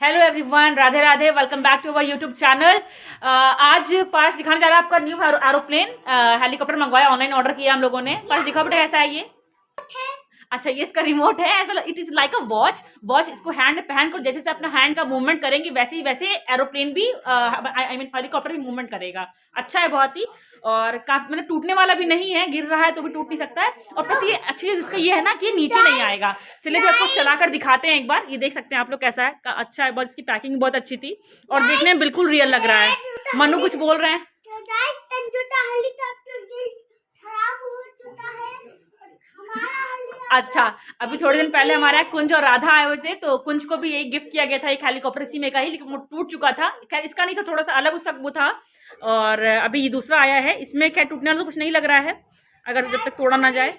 Hello everyone, Radhe Radhe. Welcome back to our YouTube channel. आज पार्स दिखाने जा रहा है आपका न्यू एरोप्लेन हेलीकॉप्टर मंगवाया, ऑनलाइन ऑर्डर किया हम लोगों ने। पार्स दिखा बेटा कैसा है ये। अच्छा, ये इसका रिमोट है। ऐसा it is like a watch. इसको हैंड में पहन कर जैसे से अपना हैंड का मूवमेंट करेंगे वैसे एरोप्लेन भी आई मीन हेलीकॉप्टर भी मूवमेंट करेगा। अच्छा है बहुत ही, और काफी मतलब टूटने वाला भी नहीं है, गिर रहा है तो भी टूट नहीं सकता है। और प्लस ये अच्छी चीज इसका ये है ना कि ये नीचे नहीं आएगा। चलिए भी आपको चलाकर दिखाते हैं एक बार। ये देख सकते हैं आप लोग कैसा है। अच्छा है बहुत, इसकी पैकिंग बहुत अच्छी थी और देखने में बिल्कुल रियल लग रहा है। मनु कुछ बोल रहे हैं। अच्छा, अभी थोड़े दिन पहले हमारे यहाँ कुंज और राधा आए हुए थे, तो कुंज को भी यही गिफ्ट किया गया था, एक हेलीकॉप्टर इसी में का ही, लेकिन वो टूट चुका था। खैर इसका नहीं था, थोड़ा सा अलग उसका वो था। और अभी ये दूसरा आया है, इसमें क्या टूटने वाला तो कुछ नहीं लग रहा है, अगर जब तक तोड़ा ना जाए।